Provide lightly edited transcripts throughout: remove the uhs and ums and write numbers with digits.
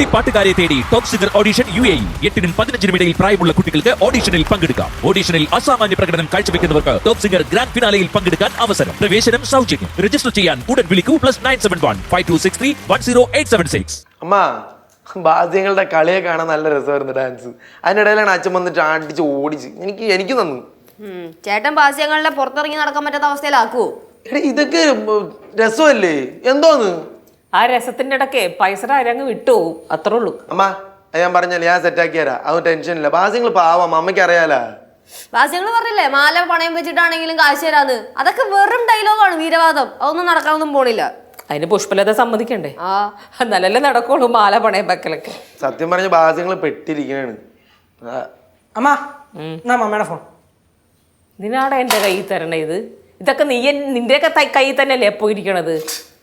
കുട്ടിപ്പാട്ടുകാരെ തേടി top singer audition UAE 8-നും 15-നും ഇടയിൽ പ്രായമുള്ള കുട്ടികൾക്ക് ഓഡിഷനിൽ പങ്കെടുക്കാം. ഓഡിഷനിൽ അസാമാന്യ പ്രകടനം കാഴ്ചവെക്കുന്നവർക്ക് ടോപ്പ് സിംഗർ ഗ്രാൻഡ് ഫിനാലയിൽ പങ്കെടുക്കാൻ അവസരം. പ്രവേശനം സൗജന്യം. രജിസ്റ്റർ ചെയ്യാൻ ഉടൻ വിളിക്കൂ +971 5263 10876. അമ്മ ബാദ്യങ്ങളുടെ കളിയെ കാണാൻ നല്ല രസമായിരുന്നു ഡാൻസ്. അതിനിടയിലാണ് അച്ഛൻ വന്നിട്ട് അടിച്ച് ഓടിച്ച് എനിക്ക് തന്നു. ചേട്ടൻ ബാസ്യങ്ങളുടെ പുറത്തിറങ്ങി നടക്കാൻ പറ്റാത്ത അവസ്ഥയിലാക്കുവോ? എടാ ഇതൊക്കെ രസമല്ലേ? എന്തോന്ന് ആ രസത്തിന്റെ ഇടയ്ക്ക് പൈസ അരങ്ങ് വിട്ടുപോകും, അത്രേ ഉള്ളൂ. അമ്മ ഞാൻ പറഞ്ഞല്ലേ, ഞാൻ സെറ്റാക്കി തരാം. അത് ടെൻഷനില്ല. ബാസ്യങ്ങൾ പാവാം, അമ്മയ്ക്ക് അറിയാലോ. ബാസ്യങ്ങൾ പറഞ്ഞില്ലേ മാല പണയം വെച്ചിട്ടാണെങ്കിലും കാശ് തരാന്ന്. അതൊക്കെ വെറും ഡയലോഗാണ്, വീരവാദം. അതൊന്നും നടക്കാനൊന്നും പോണില്ല. അതിന് പുഷ്പലത സമ്മതിക്കണ്ടേ? നല്ലല്ലേ നടക്കുള്ളൂ മാല പണയം വെക്കലൊക്കെ. സത്യം പറഞ്ഞ ബാസ്യങ്ങൾ പെട്ടിരിക്കണാണ്. അമ്മ അമ്മയുടെ ഫോൺ ഇതിനാടാ എന്റെ കയ്യിൽ തരണേ ഇത്. ഇതൊക്കെ നിന്റെയൊക്കെ കയ്യിൽ തന്നെയല്ലേ എപ്പോ ഇരിക്കണത്?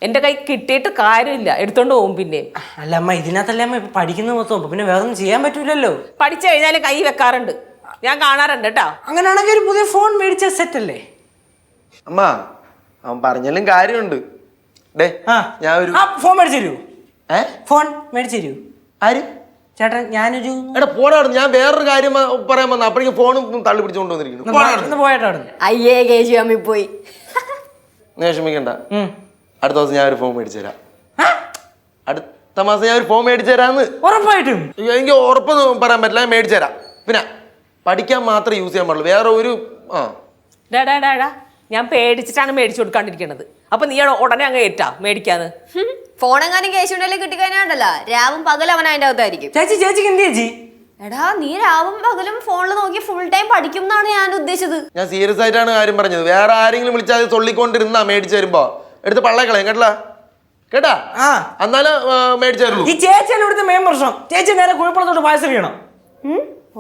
എന്റെ കൈ കിട്ടിയിട്ട് കാര്യമില്ല, എടുത്തോണ്ട് പോകും. പിന്നെ അല്ല അമ്മ, ഇതിനകത്തല്ലേ അമ്മ ഇപ്പൊ പഠിക്കുന്ന മൊത്തം, പിന്നെ വേറെ ഒന്നും ചെയ്യാൻ പറ്റൂലല്ലോ. പഠിച്ചു കഴിഞ്ഞാലും കൈ വെക്കാറുണ്ട്, ഞാൻ കാണാറുണ്ട് കേട്ടാ. അങ്ങനെയാണെങ്കിൽ ഒരു പുതിയ ഫോൺ മേടിച്ച സെറ്റ് അല്ലേ അമ്മ? അവൻ പറഞ്ഞാലും കാര്യമുണ്ട്. ഞാൻ ഒരു ഫോൺ മേടിച്ചു തരൂ. ഫോൺ മേടിച്ചു തരൂ. ആര്? ചേട്ടൻ. ഞാനൊരു പോടാണ്. ഞാൻ വേറൊരു കാര്യം പറയാൻ വന്ന അപ്പോഴേക്കും ഫോണും തള്ളി പിടിച്ചുകൊണ്ട് വന്നിരിക്കുന്നു. പോയേട്ടാ. അയ്യേ കേശു അമ്മി പോയി. വിഷമിക്കണ്ട, അടുത്ത ദിവസം ഞാൻ ഒരു ഫോൺ മേടിച്ചു തരാം. അടുത്ത മാസം ഞാൻ ഒരു ഫോൺ മേടിച്ചു തരാന്ന്. ഉറപ്പായിട്ടും. എനിക്ക് ഉറപ്പൊന്നും പറയാൻ പറ്റില്ല, ഞാൻ മേടിച്ചു തരാം. പിന്നെ പഠിക്കാൻ മാത്രമേ യൂസ് ചെയ്യാൻ പാടുള്ളൂ, വേറെ ഒരു ഞാൻ പേടിച്ചിട്ടാണ് മേടിച്ചു കൊടുക്കാണ്ടിരിക്കണത്. അപ്പൊ നീ ഉടനെ അങ്ങ് ഏറ്റാ മേടിക്കാന്ന്. ഫോണെങ്ങാനും കേശുണ്ടല്ലേ കിട്ടിക്കഴിഞ്ഞാണ്ടല്ലോ രാവും പകലും അവൻ അതിന്റെ അകത്തായിരിക്കും. ചേച്ചിക്ക് എന്ത് ചേച്ചി? എടാ നീ രാവും പകലും ഫോണിൽ നോക്കി ഫുൾ ടൈം പഠിക്കും എന്നാണ് ഞാൻ ഉദ്ദേശിച്ചത്. ഞാൻ സീരിയസ് ആയിട്ടാണ് കാര്യം പറഞ്ഞത്. വേറെ ആരെങ്കിലും വിളിച്ചാൽ അത് തൊള്ളിക്കൊണ്ടിരുന്നാ മേടിച്ചു തരുമ്പോ എടുത്ത് പള്ളക്കളയും. കേട്ടാ? എന്നാലും മേടിച്ചു തരുള്ളൂ. ഈ ചേച്ചിയാണ് ഇവിടുത്തെ മെയിൻ പ്രശ്നം. ചേച്ചി നേരെ കുഴപ്പത്തോട്ട് പായസം ചെയ്യണം.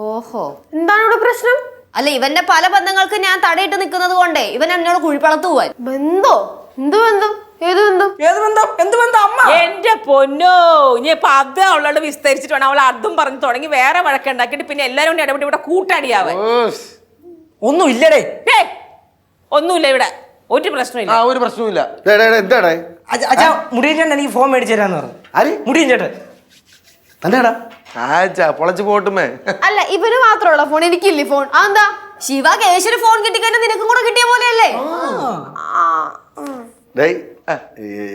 ഓഹോ, എന്താണ് ഇവിടെ പ്രശ്നം? അല്ല, ഇവന്റെ പല ബന്ധങ്ങൾക്ക് ഞാൻ തടയിട്ട് നിൽക്കുന്നത് കൊണ്ടേ ഇവൻ എന്നോട് കുഴിപ്പളത്ത് പോവാൻ. ബന്ധോ? എന്ത് ബന്ധം? ഏത് ബന്ധം? എന്ത് ബന്ധം അമ്മ? എന്റെ പൊന്നോ, ഇനി ഇപ്പൊ അത് അവളോട് വിസ്തരിച്ചിട്ട് വേണം. അവൾ അതും പറഞ്ഞു തുടങ്ങി വേറെ വഴക്കുണ്ടാക്കിയിട്ട് പിന്നെ എല്ലാരും കൊണ്ട് ഇടപെട്ട് ഇവിടെ കൂട്ടടിയാവാൻ. ഒന്നും ഇല്ലടേ. ഒന്നുമില്ല ഇവിടെ, ഒരു പ്രശ്നമില്ല. ഒരു പ്രശ്നമില്ല. എന്താടേ അച്ഛാ, മുടിയൻ ചേട്ടൻ എനിക്ക് ഫോൺ മേടിച്ചു തരാന്ന് പറഞ്ഞു. ആര്? മുടിയൻ ചേട്ടൻ. തന്നെടാ പൊളച്ചു പോട്ടുമേ. അല്ല, ഇവന് മാത്രമുള്ള ഫോൺ, എനിക്കില്ലേ ഫോൺ? എന്താ ശിവ കേശുന് ഫോൺ കിട്ടിക്കഴിഞ്ഞാൽ നിനക്കും കൂടെ കിട്ടിയ പോലെയല്ലേ?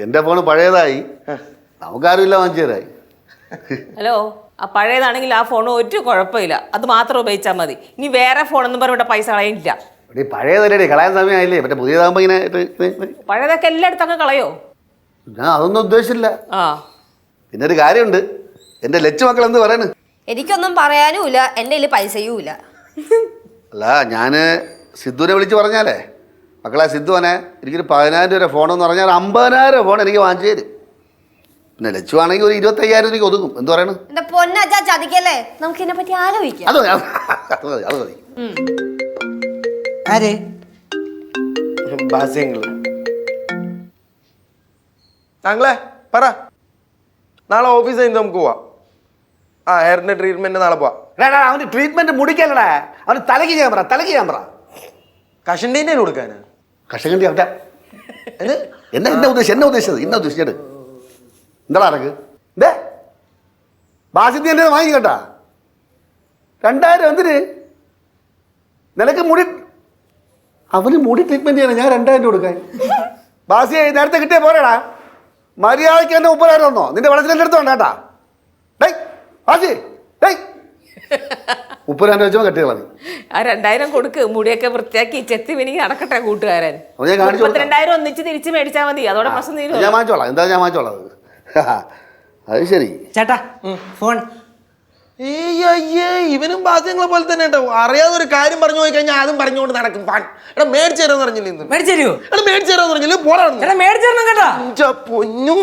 എന്റെ ഫോണ് പഴയതായി, നമുക്കാരുമില്ല വാങ്ങിച്ചു തരായി. ഹലോ, ആ പഴയതാണെങ്കിൽ ആ ഫോൺ ഒരു കുഴപ്പമില്ല, അത് മാത്രം ഉപയോഗിച്ചാൽ മതി. ഇനി വേറെ ഫോണൊന്നും പറഞ്ഞ ഇവിടെ പൈസ കളയില്ല. പഴയതല്ലേ, കളയാൻ സമയമായില്ലേ? മറ്റേ പുതിയതാകുമ്പോ ഇങ്ങനെ പഴയതൊക്കെ എല്ലായിടത്തൊക്കെ കളയോ? ഞാൻ അതൊന്നും ഉദ്ദേശിച്ചില്ല. പിന്നെ ഒരു കാര്യമുണ്ട്, എന്റെ ലച്ചു മക്കൾ എന്ത് പറയണ്? എനിക്കൊന്നും പറയാനും ഇല്ല, എന്റെ കയ്യിൽ പൈസയും ഇല്ല. അല്ല, ഞാന് സിദ്ധുവിനെ വിളിച്ച് പറഞ്ഞാലേ, മക്കളെ സിദ്ധുവനെ എനിക്കൊരു 10,000 രൂപ ഫോണെന്ന് പറഞ്ഞാൽ 50,000 ഫോൺ എനിക്ക് വാങ്ങിച്ചു തരും. പിന്നെ ലച്ചു ആണെങ്കിൽ ഒരു 25,000 എനിക്ക് ഒതുക്കും. എന്ത് പറയണ്? എന്റെ പൊന്നച്ചാ ചതിക്കല്ലേ, നമുക്ക് ഇതിനെ പറ്റി ആലോചിക്കാം. അത് മതി. ആര്? ബാസ്യങ്ങള്. താങ്കളെ പറ, നാളെ ഓഫീസ് കഴിഞ്ഞ് നമുക്ക് പോവാം. ഹെയറിന്റെ ട്രീറ്റ്മെന്റ് നാളെ പോവാം. അവന് ട്രീറ്റ്മെന്റ് മുടിക്കല്ലടാ, അവന് തലക്ക് ചെയ്യാൻ പറ. കഷണ്ടീനെ കൊടുക്കാനാ? കഷണ്ടി അവറ്റ എന്നെ ഉദ്ദേശിച്ചത് എന്താ അറക്ക്? ബാസിത്തി എൻ്റെ വാങ്ങി കേട്ടാ. 2,000 എന്തിന്? നിനക്ക് മുടി, അവന് മുടി ട്രീറ്റ്മെന്റ് ചെയ്യണം, ഞാൻ 2,000 കൊടുക്കാൻ. ബാസി നേരത്തെ കിട്ടിയ പോരാടാ, മര്യാദയ്ക്ക് എന്നെ 30,000 തന്നോ? നിന്റെ വെള്ളത്തിൽ എൻ്റെ അടുത്ത് വേണ്ട കേട്ടാ. ബാസി 30,000 വെച്ചോ കെട്ടികളാ. ആ 2,000 കൊടുക്ക്, മുടിയൊക്കെ വൃത്തിയാക്കി ചെത്തി വിനി നടക്കട്ടെ കൂട്ടുകാരൻ. 32,000 ഒന്നിച്ച് തിരിച്ച് മേടിച്ചാൽ മതി, അതോടെ പ്രശ്നം തീരും. ഞാൻ വാങ്ങിച്ചോളാം. എന്താ ഞാൻ വാങ്ങിച്ചോളാം. അത് ശരി. ചേട്ടാ ഫോൺ. ഇവനും ബാസ്യങ്ങളെ പോലെ തന്നെ കേട്ടോ. അറിയാതൊരു കാര്യം പറഞ്ഞു പോയി കഴിഞ്ഞാൽ അതും പറഞ്ഞുകൊണ്ട് നടക്കും. എടാ മേടിച്ചു തരാന്ന് പറഞ്ഞില്ലേ? മേടിച്ചു തരുമോ? മേടിച്ചു തരാന്ന് പറഞ്ഞില്ലേ? പോരാ മേടിച്ചു തരണം കേട്ടാ. പൊന്നു.